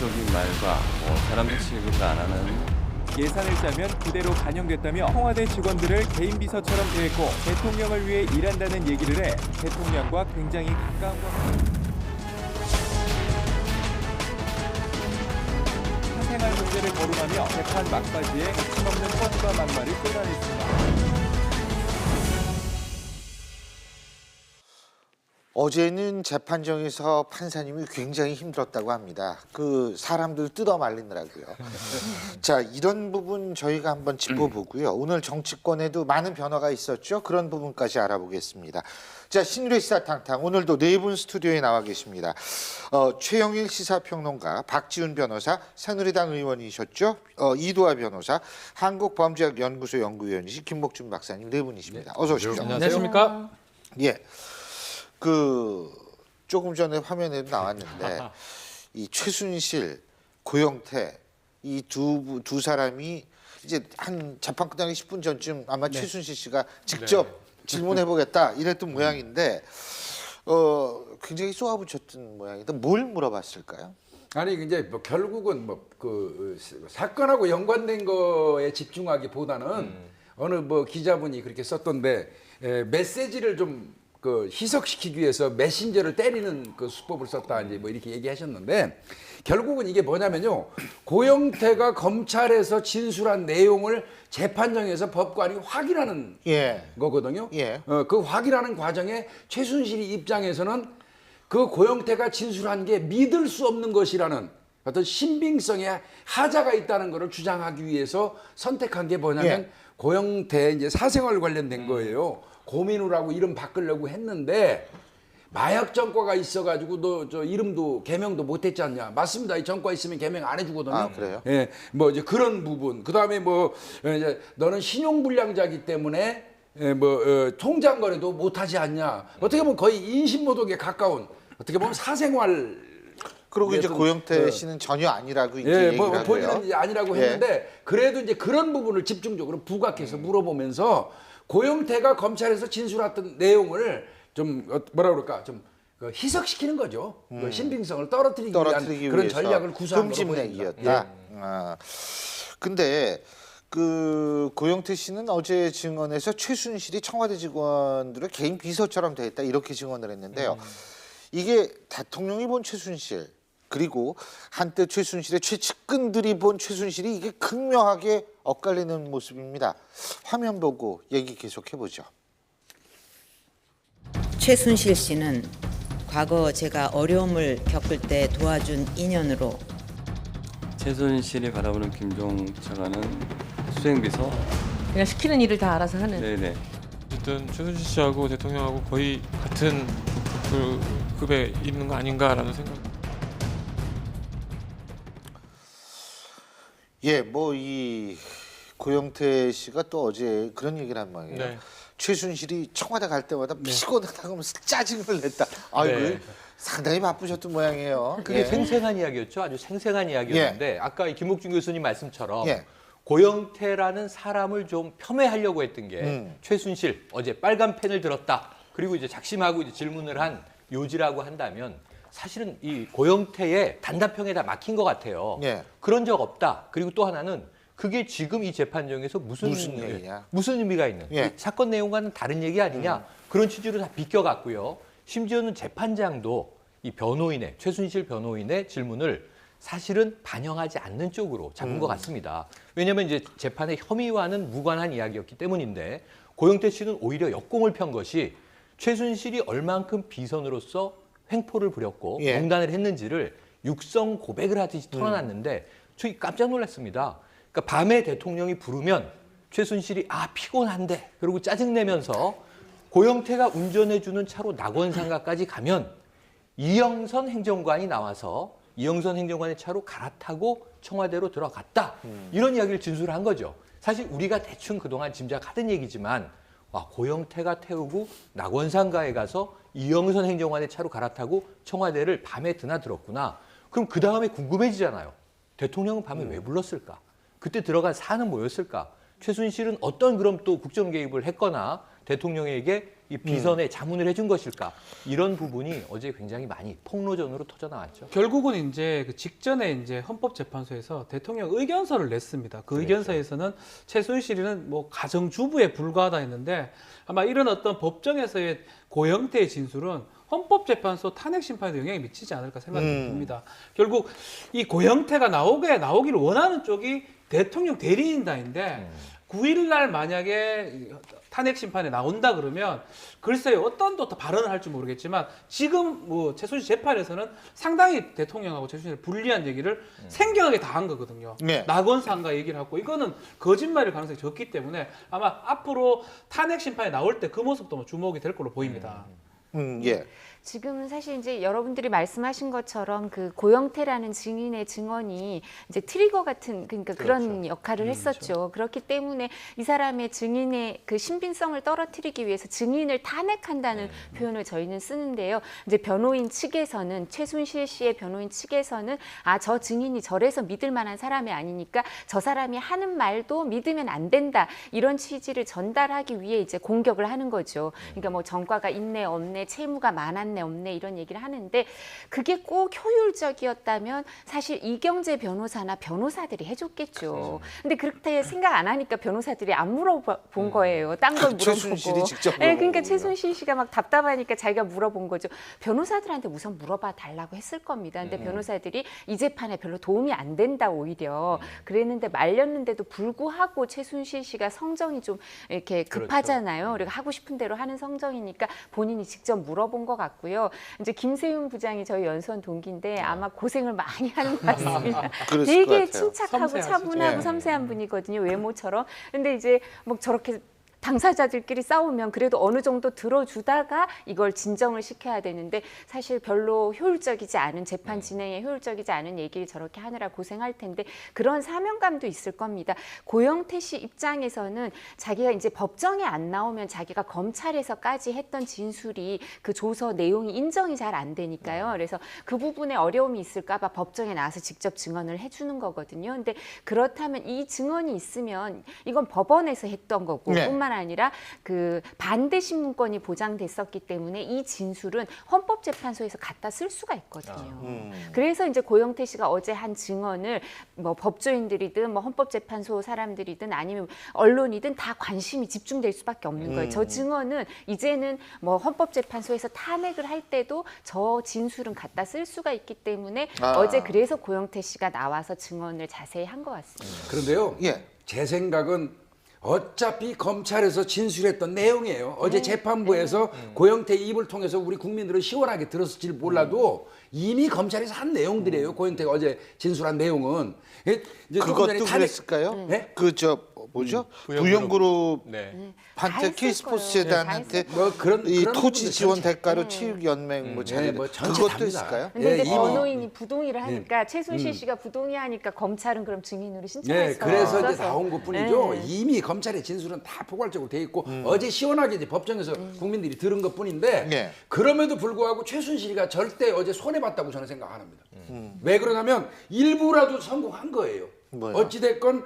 비극적인 말과 사람들 취급을 안 하는 예산을 짜면 그대로 반영됐다며 청와대 직원들을 개인 비서처럼 대했고 대통령을 위해 일한다는 얘기를 해 대통령과 굉장히 가까운 것 같습니다. 사생활 문제를 거론하며 재판 막바지에 힘없는 뻔과 막말을 쏟아냈습니다. 어제는 재판정에서 판사님이 굉장히 힘들었다고 합니다. 그 사람들 뜯어 말리느라고요. 자, 이런 부분 저희가 한번 짚어보고요. 오늘 정치권에도 많은 변화가 있었죠. 그런 부분까지 알아보겠습니다. 자, 신유래 시사탕탕 오늘도 네 분 스튜디오에 나와 계십니다. 최영일 시사평론가, 박지훈 변호사, 새누리당 의원이셨죠. 이도하 변호사, 한국범죄학연구소 연구위원이신 김목준 박사님 네 분이십니다. 어서 오십시오. 안녕하십니까? 예. 조금 전에 화면에도 나왔는데 이 최순실, 고영태 이 두 사람이 이제 한 재판 끝나기 10분 전쯤 아마 최순실 씨가 직접 질문해 보겠다 이랬던 모양인데 굉장히 쏘아붙였던 모양인데 뭘 물어봤을까요? 아니 이제 뭐 결국은 사건하고 연관된 거에 집중하기보다는 어느 뭐 기자분이 그렇게 썼던데 메시지를 좀 희석시키기 위해서 메신저를 때리는 그 수법을 썼다 이제 뭐 이렇게 얘기하셨는데 결국은 이게 뭐냐면요, 고영태가 검찰에서 진술한 내용을 재판정에서 법관이 확인하는 거거든요. 그 확인하는 과정에 최순실 입장에서는 그 고영태가 진술한 게 믿을 수 없는 것이라는 어떤 신빙성에 하자가 있다는 것을 주장하기 위해서 선택한 게 뭐냐면 고영태 이제 사생활 관련된 거예요. 고민우라고 이름 바꾸려고 했는데 마약 전과가 있어가지고 너 저 이름도 개명도 못했지 않냐? 맞습니다. 이 전과 있으면 개명 안 해주거든요. 아, 그래요? 예, 뭐 이제 그런 부분. 그 다음에 뭐 이제 너는 신용불량자기 때문에 통장 거래도 못하지 않냐? 어떻게 보면 거의 인신모독에 가까운 어떻게 보면 사생활. 그리고 이제 고영태 씨는 전혀 아니라고 이제 얘기를 하고요. 본인은 이제 아니라고 했는데 그래도 이제 그런 부분을 집중적으로 부각해서 물어보면서. 고영태가 검찰에서 진술했던 내용을 좀 뭐라 그럴까 좀 희석시키는 거죠. 그 신빙성을 떨어뜨리기 위한 그런 전략을 구사한 거로 보입니다. 근데 그 고영태 씨는 어제 증언에서 최순실이 청와대 직원들의 개인 비서처럼 돼 있다 이렇게 증언을 했는데요. 이게 대통령이 본 최순실 그리고 한때 최순실의 최측근들이 본 최순실이 이게 극명하게 엇갈리는 모습입니다. 화면 보고 얘기 계속해보죠. 최순실 씨는 과거 제가 어려움을 겪을 때 도와준 인연으로 최순실이 바라보는 김종 차관은 수행비서. 그냥 시키는 일을 다 알아서 하는. 네네. 어쨌든 최순실 씨하고 대통령하고 거의 같은 그 급에 있는 거 아닌가라는 생각. 예, 뭐 이 고영태 씨가 또 어제 그런 얘기를 한 모양이에요. 네. 최순실이 청와대 갈 때마다 피곤하다고 하면서 짜증을 냈다. 아이고 상당히 바쁘셨던 모양이에요. 그게 생생한 이야기였죠. 아주 생생한 이야기였는데 아까 김옥준 교수님 말씀처럼 고영태라는 사람을 좀 폄훼하려고 했던 게 최순실 어제 빨간 펜을 들었다. 그리고 이제 작심하고 이제 질문을 한 요지라고 한다면 사실은 이 고영태의 단답형에 다 막힌 것 같아요. 그런 적 없다. 그리고 또 하나는 그게 지금 이 재판정에서 무슨 의미가 있는 이 사건 내용과는 다른 얘기 아니냐. 그런 취지로 다 비껴갔고요. 심지어는 재판장도 이 변호인의 최순실 변호인의 질문을 사실은 반영하지 않는 쪽으로 잡은 것 같습니다. 왜냐하면 이제 재판의 혐의와는 무관한 이야기였기 때문인데 고영태 씨는 오히려 역공을 편 것이 최순실이 얼만큼 비선으로서 횡포를 부렸고 농단을 했는지를 육성 고백을 하듯이 털어놨는데 저희 깜짝 놀랐습니다. 그러니까 밤에 대통령이 부르면 최순실이 피곤한데 그러고 짜증내면서 고영태가 운전해주는 차로 낙원상가까지 가면 이영선 행정관이 나와서 이영선 행정관의 차로 갈아타고 청와대로 들어갔다. 이런 이야기를 진술한 거죠. 사실 우리가 대충 그동안 짐작하던 얘기지만 고영태가 태우고 낙원상가에 가서 이영선 행정관의 차로 갈아타고 청와대를 밤에 드나들었구나. 그럼 그 다음에 궁금해지잖아요. 대통령은 밤에 왜 불렀을까? 그때 들어간 사안은 뭐였을까? 최순실은 어떤 그럼 또 국정 개입을 했거나 대통령에게 이 비선에 자문을 해준 것일까? 이런 부분이 어제 굉장히 많이 폭로전으로 터져 나왔죠. 결국은 이제 그 직전에 이제 헌법재판소에서 대통령 의견서를 냈습니다. 그 의견서에서는 최순실은 뭐 가정주부에 불과하다 했는데 아마 이런 어떤 법정에서의 고영태의 진술은 헌법재판소 탄핵 심판에도 영향이 미치지 않을까 생각이 듭니다. 결국 이 고영태가 나오기를 원하는 쪽이 대통령 대리인단인데 9일 날 만약에 탄핵 심판에 나온다 그러면 글쎄요 어떤 또 발언을 할지 모르겠지만 지금 뭐 최순실 재판에서는 상당히 대통령하고 최순실 불리한 얘기를 생경하게 다 한 거거든요. 네. 낙원상가 얘기를 하고 이거는 거짓말일 가능성이 적기 때문에 아마 앞으로 탄핵 심판에 나올 때 그 모습도 뭐 주목이 될 걸로 보입니다. 예. 지금은 사실 이제 여러분들이 말씀하신 것처럼 그 고영태라는 증인의 증언이 이제 트리거 같은 그러니까 그런 역할을 했었죠. 그렇기 때문에 이 사람의 증인의 그 신빙성을 떨어뜨리기 위해서 증인을 탄핵한다는 표현을 저희는 쓰는데요. 이제 변호인 측에서는 최순실 씨의 변호인 측에서는 아, 저 증인이 저래서 믿을 만한 사람이 아니니까 저 사람이 하는 말도 믿으면 안 된다. 이런 취지를 전달하기 위해 이제 공격을 하는 거죠. 그러니까 뭐 전과가 있네 없네 채무가 많았네 없네 이런 얘기를 하는데 그게 꼭 효율적이었다면 사실 이경재 변호사나 변호사들이 해줬겠죠. 근데 그렇게 생각 안 하니까 변호사들이 안 물어본 거예요. 딴 걸 물어보고. 최순실이 직접 물어본 네, 그러니까 거구나. 최순실 씨가 막 답답하니까 자기가 물어본 거죠. 변호사들한테 우선 물어봐 달라고 했을 겁니다. 근데 변호사들이 이 재판에 별로 도움이 안 된다 오히려 그랬는데 말렸는데도 불구하고 최순실 씨가 성정이 좀 이렇게 급하잖아요. 그리고 하고 싶은 대로 하는 성정이니까 본인이 직접 물어본 것 같고요. 이제 김세윤 부장이 저희 연수원 동기인데 아마 고생을 많이 하는 것 같습니다. 그랬을 것 되게 같아요. 침착하고 섬세하시죠. 차분하고 예. 섬세한 분이거든요. 외모처럼. 근데 이제 뭐 저렇게 당사자들끼리 싸우면 그래도 어느 정도 들어주다가 이걸 진정을 시켜야 되는데 사실 별로 효율적이지 않은 재판 진행에 효율적이지 않은 얘기를 저렇게 하느라 고생할 텐데 그런 사명감도 있을 겁니다. 고영태 씨 입장에서는 자기가 이제 법정에 안 나오면 자기가 검찰에서까지 했던 진술이 그 조서 내용이 인정이 잘 안 되니까요. 그래서 그 부분에 어려움이 있을까 봐 법정에 나와서 직접 증언을 해주는 거거든요. 근데 그렇다면 이 증언이 있으면 이건 법원에서 했던 거고 네. 뿐만 아니라 그 반대 신문권이 보장됐었기 때문에 이 진술은 헌법재판소에서 갖다 쓸 수가 있거든요. 그래서 이제 고영태 씨가 어제 한 증언을 뭐 법조인들이든 뭐 헌법재판소 사람들이든 아니면 언론이든 다 관심이 집중될 수밖에 없는 거예요. 저 증언은 이제는 뭐 헌법재판소에서 탄핵을 할 때도 저 진술은 갖다 쓸 수가 있기 때문에 어제 그래서 고영태 씨가 나와서 증언을 자세히 한 것 같습니다. 그런데요. 예. 제 생각은 어차피 검찰에서 진술했던 내용이에요. 어제 재판부에서 고영태 입을 통해서 우리 국민들은 시원하게 들었을지 몰라도 이미 검찰에서 한 내용들이에요. 고영태가 어제 진술한 내용은. 이제 조금 전에 그것도 그랬을까요? 네? 그 저 뭐죠? 부영그룹 네. 다 한테 했을 K스포츠 거예요. 재단한테 다 뭐 그런 이 그런 토지 부분들 지원 전체. 대가로 체육연맹 뭐 자료 뭐 전체 그것도 답니다. 있을까요? 근데 이제 이미- 변호인이 부동의를 하니까 최순실 씨가 부동의 하니까 검찰은 그럼 증인으로 신청할 네, 수가 그래서 이제 없어서. 나온 것뿐이죠. 네. 이미 검찰의 진술은 다 포괄적으로 돼 있고 어제 시원하게 이제 법정에서 국민들이 들은 것뿐인데 네. 그럼에도 불구하고 최순실이가 절대 어제 손해 봤다고 저는 생각 안 합니다. 왜 그러냐면 일부라도 성공한 거예요. 뭐요? 어찌 됐건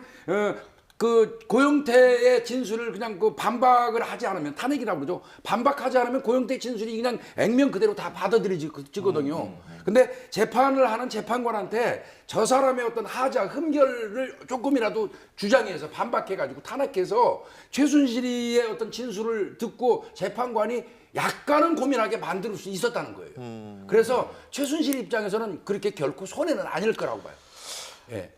그 고영태의 진술을 그냥 그 반박을 하지 않으면 탄핵이라고 그러죠. 반박하지 않으면 고영태 진술이 그냥 액면 그대로 다 받아들여지거든요. 근데 재판을 하는 재판관한테 저 사람의 어떤 하자 흠결을 조금이라도 주장해서 반박해가지고 탄핵해서 최순실이의 어떤 진술을 듣고 재판관이 약간은 고민하게 만들 수 있었다는 거예요. 그래서 최순실 입장에서는 그렇게 결코 손해는 아닐 거라고 봐요. 예.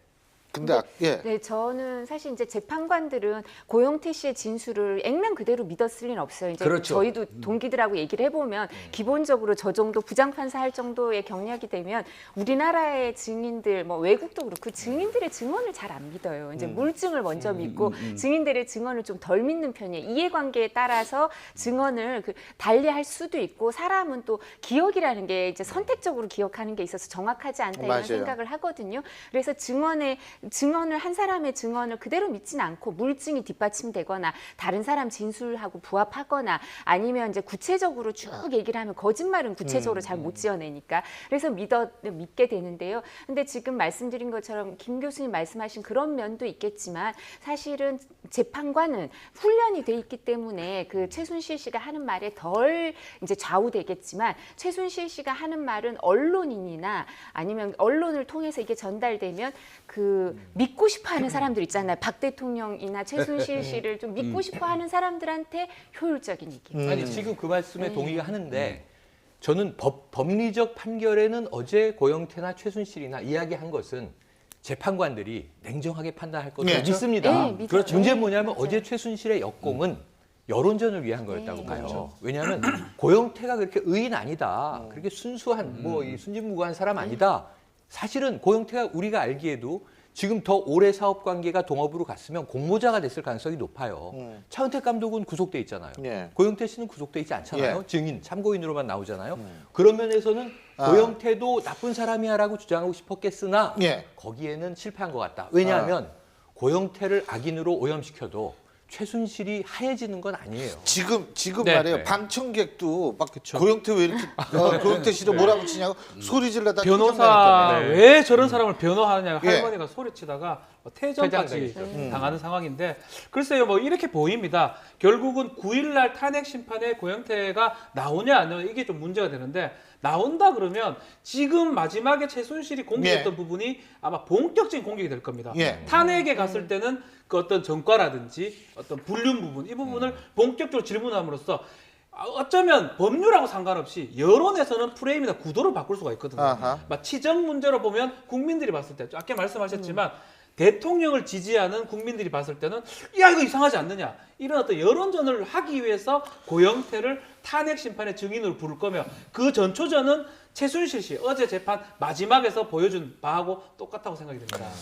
근데 예. 네, 저는 사실 이제 재판관들은 고영태 씨의 진술을 액면 그대로 믿었을 리는 없어요. 이제 그렇죠. 저희도 동기들하고 얘기를 해보면 기본적으로 저 정도 부장판사 할 정도의 경력이 되면 우리나라의 증인들, 뭐 외국도 그렇고 증인들의 증언을 잘 안 믿어요. 이제 물증을 먼저 믿고 증인들의 증언을 좀 덜 믿는 편이에요. 이해관계에 따라서 증언을 달리할 수도 있고 사람은 또 기억이라는 게 이제 선택적으로 기억하는 게 있어서 정확하지 않다 이런 맞아요. 생각을 하거든요. 그래서 증언의 증언을 한 사람의 증언을 그대로 믿진 않고 물증이 뒷받침되거나 다른 사람 진술하고 부합하거나 아니면 이제 구체적으로 쭉 얘기를 하면 거짓말은 구체적으로 잘 못 지어내니까 그래서 믿게 되는데요. 근데 지금 말씀드린 것처럼 김 교수님 말씀하신 그런 면도 있겠지만 사실은 재판관은 훈련이 돼 있기 때문에 그 최순실 씨가 하는 말에 덜 이제 좌우되겠지만 최순실 씨가 하는 말은 언론인이나 아니면 언론을 통해서 이게 전달되면 그 믿고 싶어하는 사람들 있잖아요. 박 대통령이나 최순실 씨를 좀 믿고 싶어하는 사람들한테 효율적인 얘기. 아니 지금 그 말씀에 동의가 하는데 저는 법리적 판결에는 어제 고영태나 최순실이나 이야기한 것은 재판관들이 냉정하게 판단할 것으로 믿습니다. 네, 믿어요. 그렇죠. 문제는 뭐냐면 어제 최순실의 역공은 여론전을 위한 거였다고 봐요. 그렇죠. 왜냐하면 고영태가 그렇게 의인 아니다. 그렇게 순수한 뭐 이 순진무구한 사람 아니다. 사실은 고영태가 우리가 알기에도 지금 더 오래 사업 관계가 동업으로 갔으면 공모자가 됐을 가능성이 높아요. 차은택 감독은 구속돼 있잖아요. 예. 고영태 씨는 구속돼 있지 않잖아요. 예. 증인, 참고인으로만 나오잖아요. 그런 면에서는 고영태도 나쁜 사람이야라고 주장하고 싶었겠으나 예. 거기에는 실패한 것 같다. 왜냐하면 고영태를 악인으로 오염시켜도 최순실이 하얘지는 건 아니에요. 지금 네. 말이에요. 네. 방청객도 막 고영태 왜 이렇게 고영태 씨를 뭐라고 치냐고 소리 질러다 변호사 퇴장당했다며. 왜 저런 사람을 변호하느냐고 예. 할머니가 소리치다가 퇴장까지 퇴장당했죠. 당하는 상황인데 글쎄요 뭐 이렇게 보입니다. 결국은 9일날 탄핵 심판에 고영태가 나오냐 안 나오냐 이게 좀 문제가 되는데 나온다 그러면 지금 마지막에 최순실이 공개했던 예. 부분이 아마 본격적인 공격이 될 겁니다. 예. 탄핵에 갔을 때는 그 어떤 전과라든지 어떤 불륜 부분 이 부분을 본격적으로 질문함으로써 어쩌면 법률하고 상관없이 여론에서는 프레임이나 구도를 바꿀 수가 있거든요. 아하. 막 치정 문제로 보면 국민들이 봤을 때 아까 말씀하셨지만 대통령을 지지하는 국민들이 봤을 때는 야 이거 이상하지 않느냐 이런 어떤 여론전을 하기 위해서 고영태를 탄핵 심판의 증인으로 부를 거며 그 전초전은 최순실 씨 어제 재판 마지막에서 보여준 바하고 똑같다고 생각이 듭니다.